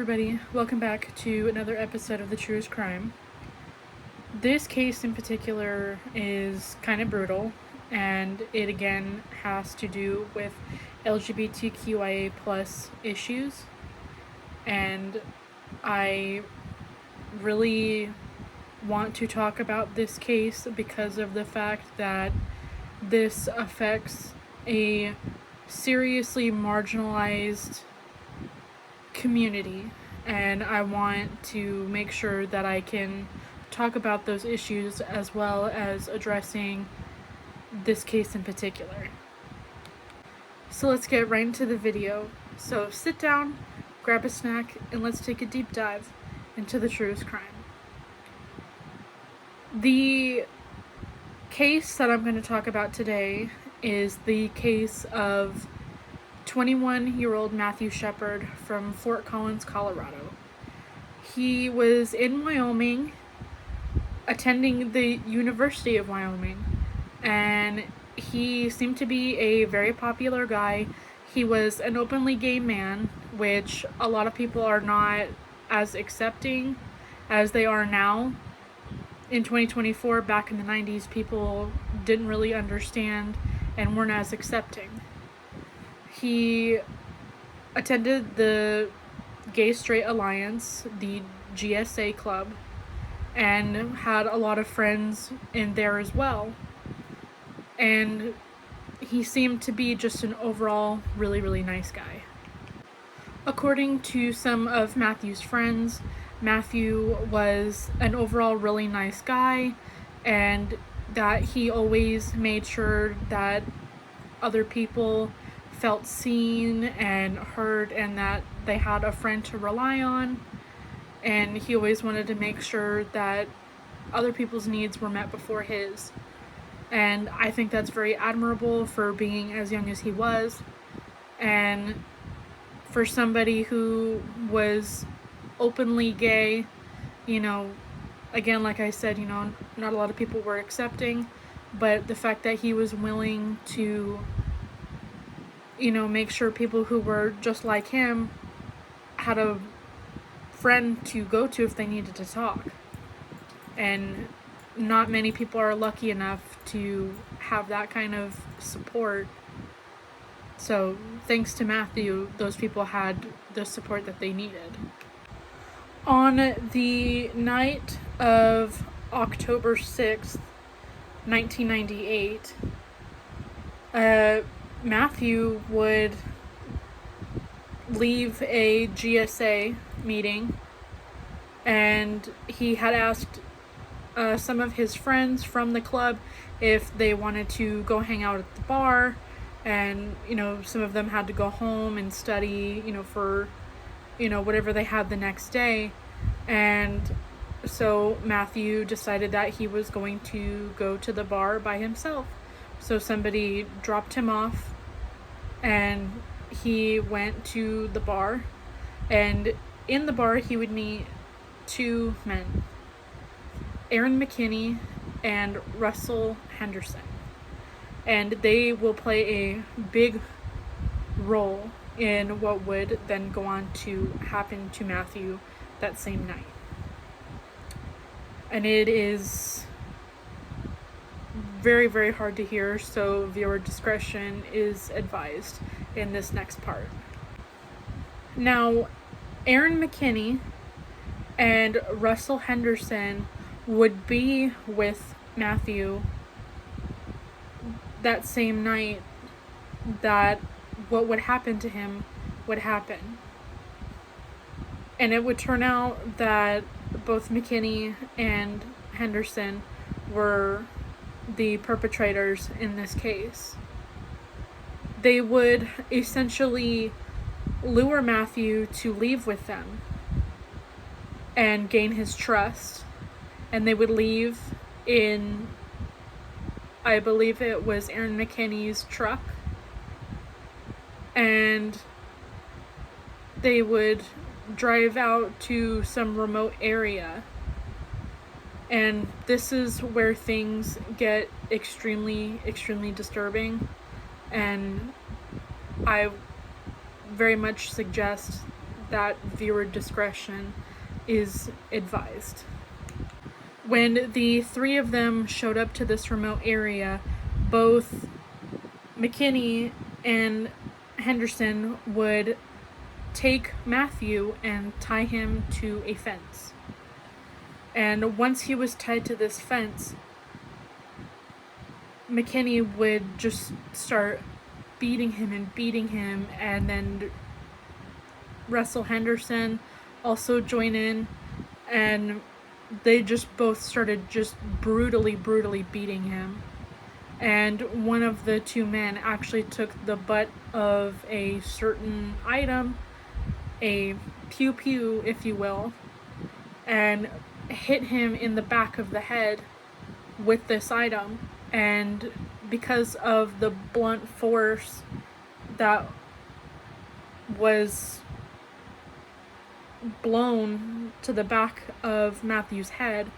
everybody, welcome back to another episode of the Truest Crime. This case in particular is kind of brutal, and it again has to do with LGBTQIA plus issues, and I really want to talk about this case because of the fact that this affects a seriously marginalized community, and I want to make sure that I can talk about those issues as well as addressing this case in particular. So let's get right into the video. So sit down, grab a snack, and let's take a deep dive into the truest crime. The case that I'm going to talk about today is the case of 21-year-old Matthew Shepard from Fort Collins, Colorado. He was in Wyoming, attending the University of Wyoming, and he seemed to be a very popular guy. He was an openly gay man, which a lot of people are not as accepting as they are now. In 2024, back in the 90s, people didn't really understand and weren't as accepting. He attended the Gay Straight Alliance, the GSA club, and had a lot of friends in there as well. And he seemed to be just an overall really, really nice guy. According to some of Matthew's friends, Matthew was an overall really nice guy, and that he always made sure that other people felt seen and heard and that they had a friend to rely on, and he always wanted to make sure that other people's needs were met before his. And I think that's very admirable for being as young as he was, and for somebody who was openly gay. Again, like I said, not a lot of people were accepting, but the fact that he was willing to make sure people who were just like him had a friend to go to if they needed to talk. And not many people are lucky enough to have that kind of support. So thanks to Matthew, those people had the support that they needed. On the night of October 6th, 1998, Matthew would leave a GSA meeting, and he had asked some of his friends from the club if they wanted to go hang out at the bar, and some of them had to go home and study for whatever they had the next day. And so Matthew decided that he was going to go to the bar by himself. So somebody dropped him off, and he went to the bar, and in the bar he would meet two men, McKinney and Russell Henderson, and they will play a big role in what would then go on to happen to Matthew that same night. And it is very, very hard to hear, so viewer discretion is advised in this next part. Now, McKinney and Russell Henderson would be with Matthew that same night that what would happen to him would happen. And it would turn out that both McKinney and Henderson were the perpetrators in this case. They would essentially lure Matthew to leave with them and gain his trust, and they would leave in, I believe it was McKinney's truck, and they would drive out to some remote area. And this is where things get extremely, extremely disturbing, and I very much suggest that viewer discretion is advised. When the three of them showed up to this remote area, both McKinney and Henderson would take Matthew and tie him to a fence. And once he was tied to this fence, McKinney would just start beating him, and then Russell Henderson also joined in, and they just both started just brutally beating him. And one of the two men actually took the butt of a certain item, a pew-pew, if you will, and hit him in the back of the head with this item. And because of the blunt force that was blown to the back of Matthew's head,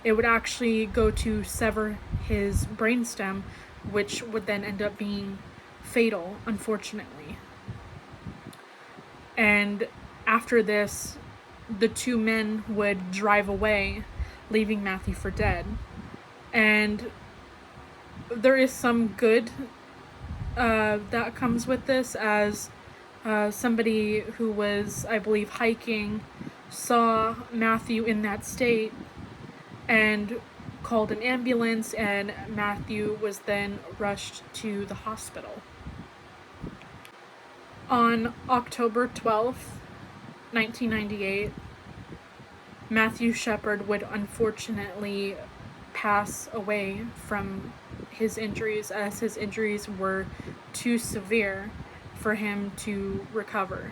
it would actually go to sever his brainstem, which would then end up being fatal, unfortunately. And after this, the two men would drive away, leaving Matthew for dead. And there is some good that comes with this, as somebody who was, I believe, hiking saw Matthew in that state and called an ambulance, and Matthew was then rushed to the hospital. On October 12th, 1998, Matthew Shepard would unfortunately pass away from his injuries, as his injuries were too severe for him to recover.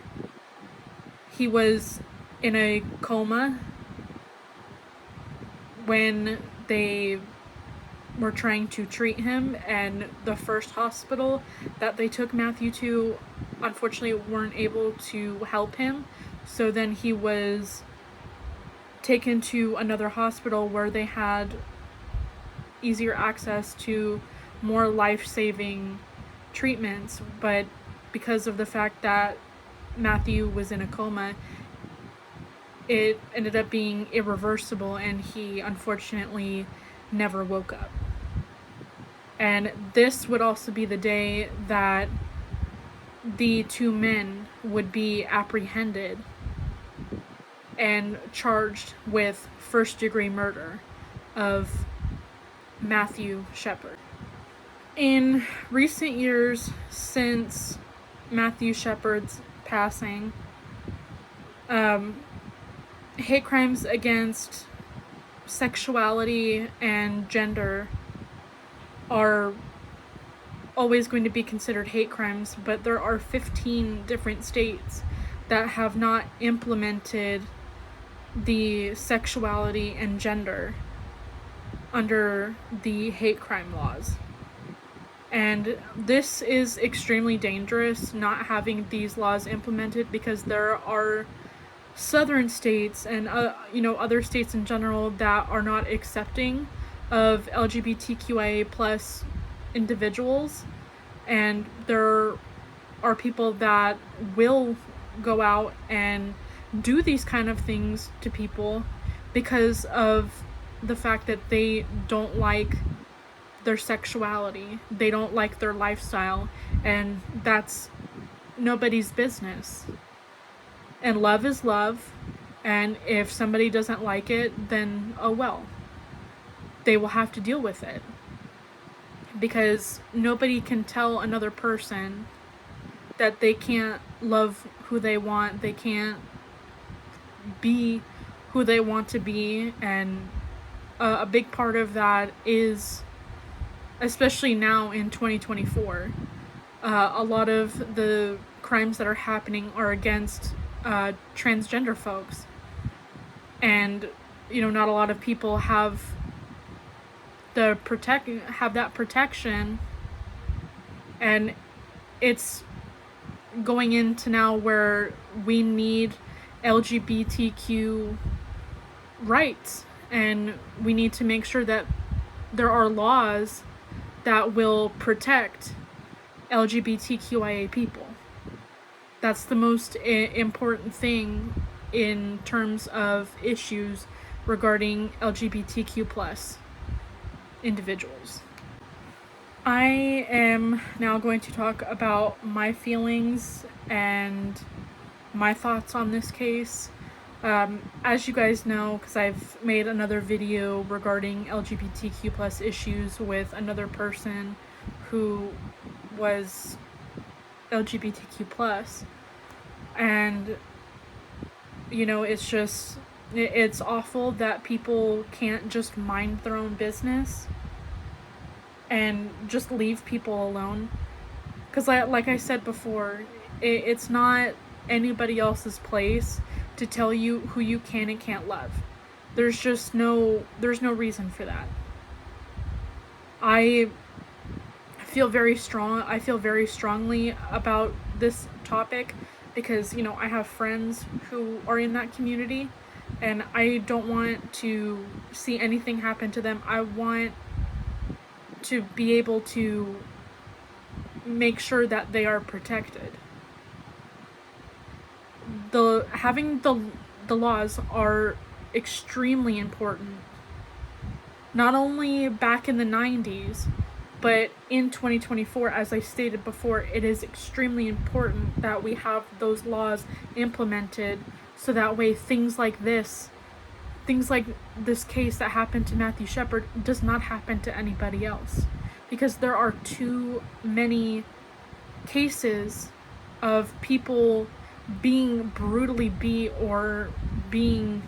He was in a coma when they were trying to treat him, and the first hospital that they took Matthew to unfortunately weren't able to help him. So then he was taken to another hospital where they had easier access to more life-saving treatments, but because of the fact that Matthew was in a coma, it ended up being irreversible, and he unfortunately never woke up. And this would also be the day that the two men would be apprehended and charged with first-degree murder of Matthew Shepard. In recent years, since Matthew Shepard's passing, hate crimes against sexuality and gender are always going to be considered hate crimes, but there are 15 different states that have not implemented the sexuality and gender under the hate crime laws. And this is extremely dangerous, not having these laws implemented, because there are southern states and other states in general that are not accepting of LGBTQIA plus individuals, and there are people that will go out and do these kind of things to people because of the fact that they don't like their sexuality, they don't like their lifestyle, and that's nobody's business. And love is love, and if somebody doesn't like it, then oh well, they will have to deal with it, because nobody can tell another person that they can't love who they want, they can't be who they want to be. And a big part of that is, especially now in 2024, a lot of the crimes that are happening are against transgender folks, and not a lot of people have that protection, and it's going into now where we need LGBTQ rights, and we need to make sure that there are laws that will protect LGBTQIA people. That's the most important thing in terms of issues regarding LGBTQ plus individuals. I am now going to talk about my feelings and my thoughts on this case. As you guys know, because I've made another video regarding LGBTQ plus issues with another person who was LGBTQ plus, and it's awful that people can't just mind their own business and just leave people alone. Because like I said before, it's not anybody else's place to tell you who you can and can't love. There's no reason for that. I feel very strongly about this topic because, I have friends who are in that community, and I don't want to see anything happen to them. I want to be able to make sure that they are protected. Having the laws are extremely important. Not only back in the 90s, but in 2024, as I stated before, it is extremely important that we have those laws implemented so that way things like this case that happened to Matthew Shepard does not happen to anybody else. Because there are too many cases of people being brutally beat or being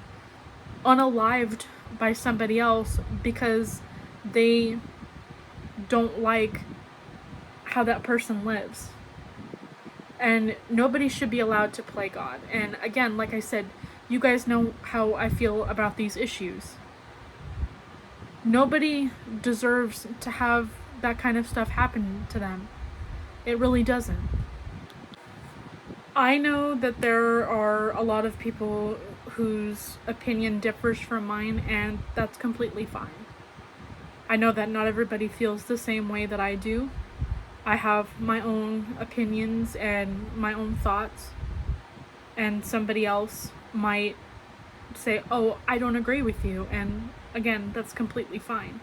unalived by somebody else because they don't like how that person lives. And nobody should be allowed to play God. And again, like I said, you guys know how I feel about these issues. Nobody deserves to have that kind of stuff happen to them. It really doesn't. I know that there are a lot of people whose opinion differs from mine, and that's completely fine. I know that not everybody feels the same way that I do. I have my own opinions and my own thoughts, and somebody else might say, oh, I don't agree with you, and again, that's completely fine.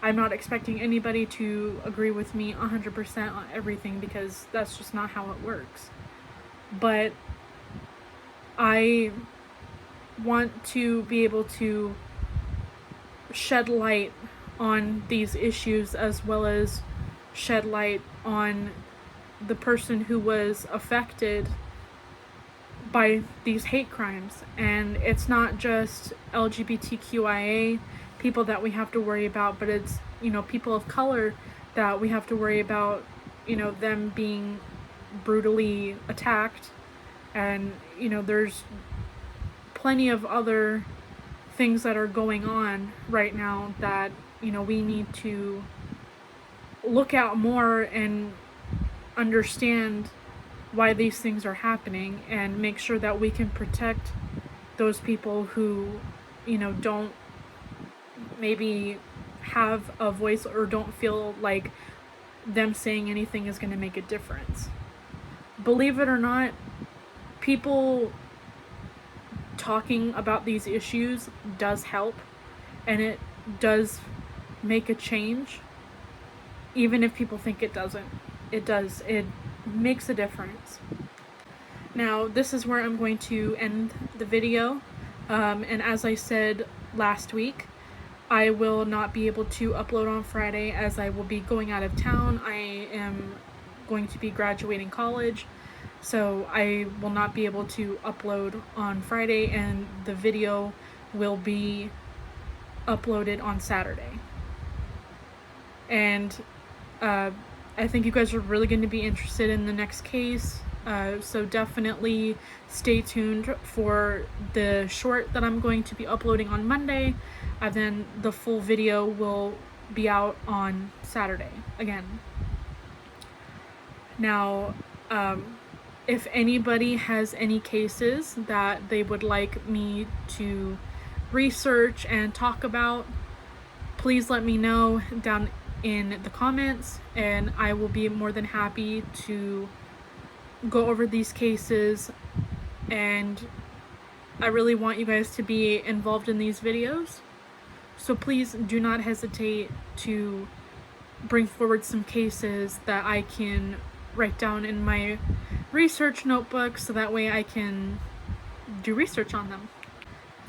I'm not expecting anybody to agree with me 100% on everything because that's just not how it works. But I want to be able to shed light on these issues as well as shed light on the person who was affected by these hate crimes. And it's not just LGBTQIA people that we have to worry about, but it's, people of color that we have to worry about, them being brutally attacked. And, there's plenty of other things that are going on right now that, we need to look at more and understand why these things are happening and make sure that we can protect those people who, don't maybe have a voice or don't feel like them saying anything is going to make a difference. Believe it or not, people talking about these issues does help, and it does make a change, even if people think it doesn't. It does. It makes a difference. Now, this is where I'm going to end the video, and as I said last week, I will not be able to upload on Friday as I will be going out of town. I am going to be graduating college, so I will not be able to upload on Friday, and the video will be uploaded on Saturday. And I think you guys are really going to be interested in the next case, so definitely stay tuned for the short that I'm going to be uploading on Monday, and then the full video will be out on Saturday again. Now, if anybody has any cases that they would like me to research and talk about, please let me know down in the comments, and I will be more than happy to go over these cases, and I really want you guys to be involved in these videos. So please do not hesitate to bring forward some cases that I can write down in my research notebook so that way I can do research on them.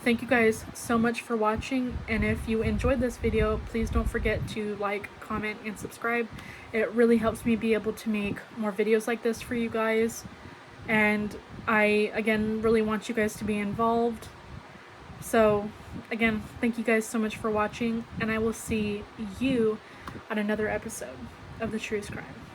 Thank you guys so much for watching, and if you enjoyed this video, please don't forget to like, comment, and subscribe. It really helps me be able to make more videos like this for you guys, and I, again, really want you guys to be involved. So, again, thank you guys so much for watching, and I will see you on another episode of The Truest Crime.